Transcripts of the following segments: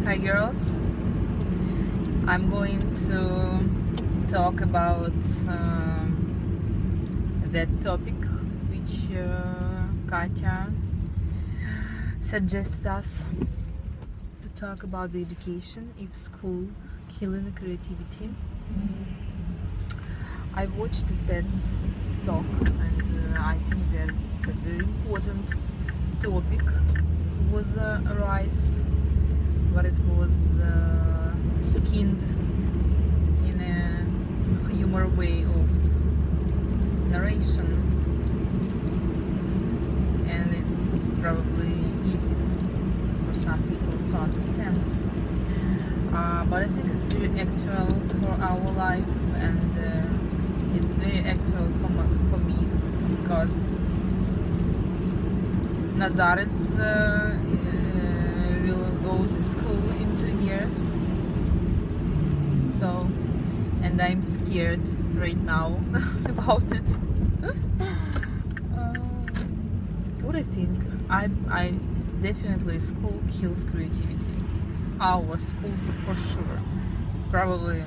Hi girls, I'm going to talk about that topic which Katya suggested us to talk about the education, if school killing creativity. I watched TED's talk and I think that it's a very important topic was raised, but it was skinned in a humor way of narration, and it's probably easy for some people to understand, but I think it's very actual for our life, and it's very actual for me because Nazar will go to school in 2 years, so, and I'm scared right now about it. What I think, I definitely school kills creativity. Our schools for sure. Probably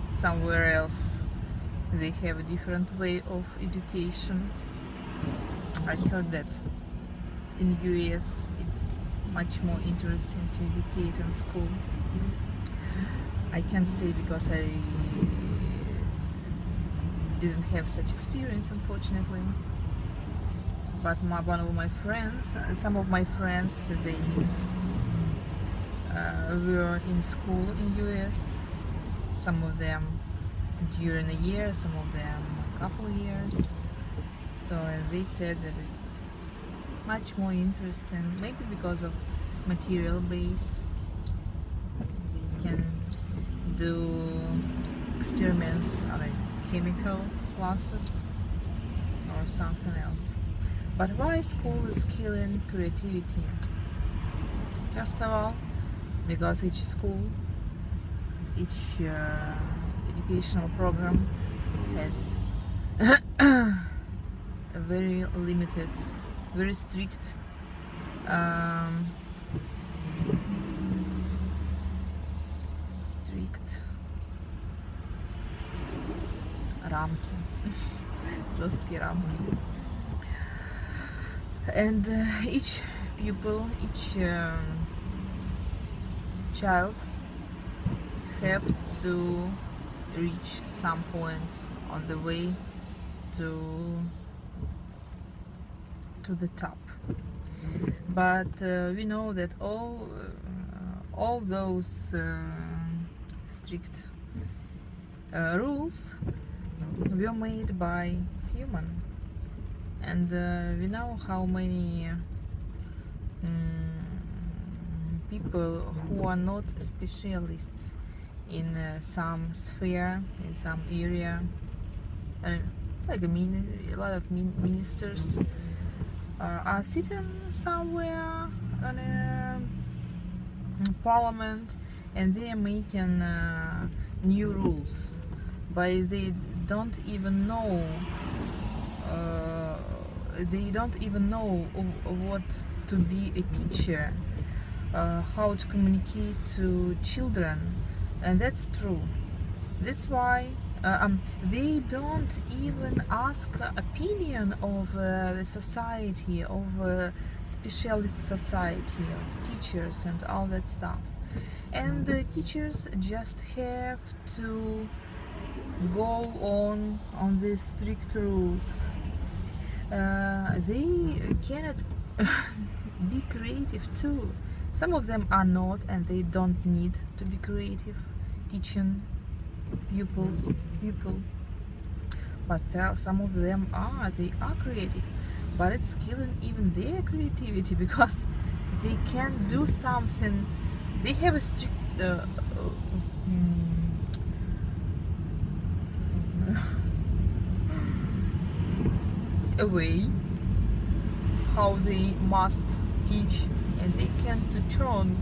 somewhere else they have a different way of education. I heard that in US it's much more interesting to educate in school. I can't say because I didn't have such experience, unfortunately. But one of my friends, some of my friends, they were in school in US. Some of them during a year, some of them a couple of years. So they said that it's much more interesting, maybe because of material base. We can do experiments on like chemical classes or something else. But why school is killing creativity? First of all, because each school, each educational program has a very limited, very strict рамки, жесткие рамки. And each pupil, each child have to reach some points on the way to the top. But we know that all those strict rules were made by human, and we know how many people who are not specialists in some sphere, in some area, like a lot of ministers are sitting somewhere in a parliament, and they are making new rules, but they don't even know what to be a teacher, how to communicate to children, and that's true. That's why they don't even ask opinion of the society, of specialist society, of teachers and all that stuff. And teachers just have to go on these strict rules. They cannot be creative too. Some of them are not, and they don't need to be creative, teaching people. But some of them are. They are creative, but it's killing even their creativity because they can't do something. They have a strict a way how they must teach, and they can't turn.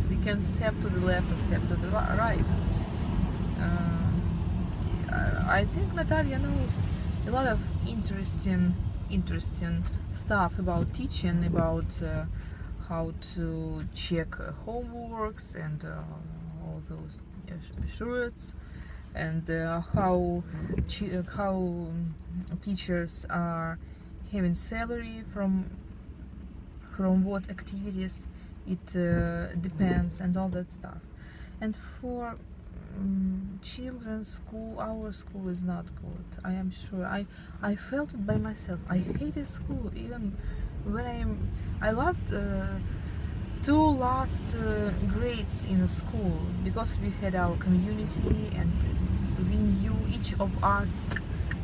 They can step to the left or step to the right. I think Natalia knows a lot of interesting stuff about teaching, about how to check homeworks and all those shirts, and how teachers are having salary from what activities it depends, and all that stuff. And for children's school, our school is not good. I am sure. I felt it by myself. I hated school even when I loved two last grades in school, because we had our community and we knew, each of us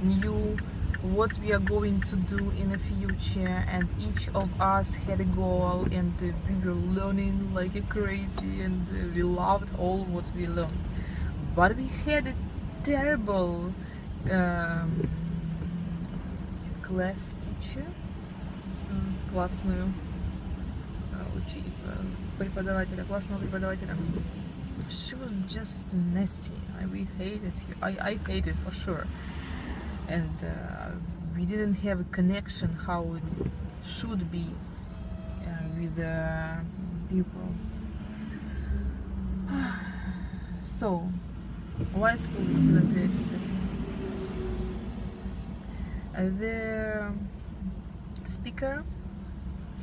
knew what we are going to do in the future, and each of us had a goal, and we were learning like a crazy, and we loved all what we learned. But we had a terrible class teacher, классную преподавателя, классного преподавателя. She was just nasty. We hated her. I hated for sure. And we didn't have a connection how it should be with the pupils. So, why school is killing creativity? The speaker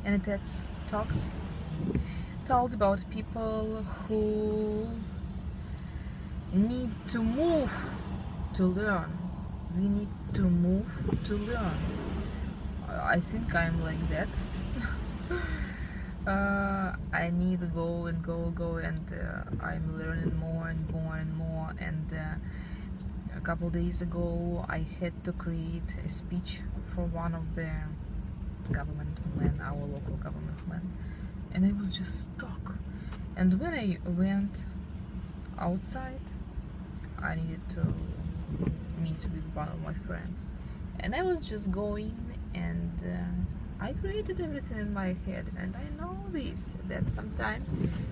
in TED Talks told about people who need to move to learn. We need to move to learn. I think I'm like that. I need to go and go, and I'm learning more and more and more. And a couple days ago I had to create a speech for one of the government men, our local government men, and I was just stuck. And when I went outside, I needed to meet with one of my friends, and I was just going, and I created everything in my head. And I know this, that sometimes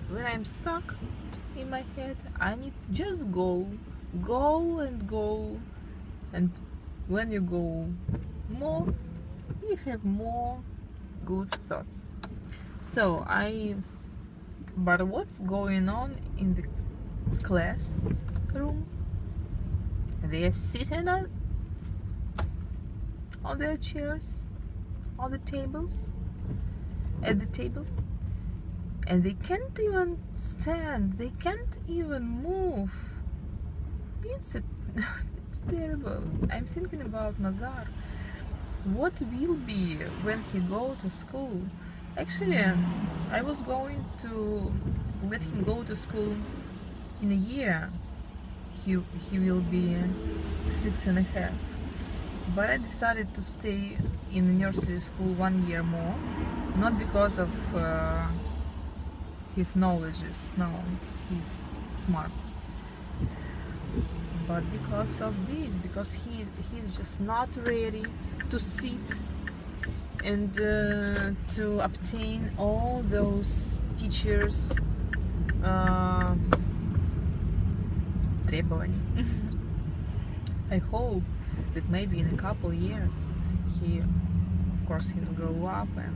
when I'm stuck in my head, I need just go and go, and when you go more, you have more good thoughts. So but what's going on in the classroom? They are sitting on their chairs, on the tables, at the tables, and they can't even stand, they can't even move. It's terrible. I'm thinking about Nazar. What will be when he go to school? Actually, I was going to let him go to school in a year. He will be 6.5. But I decided to stay in nursery school 1 year more, not because of his knowledges. No, he's smart. But because of this, because he's just not ready to sit and to obtain all those teachers' требований. I hope that maybe in a couple years he will grow up and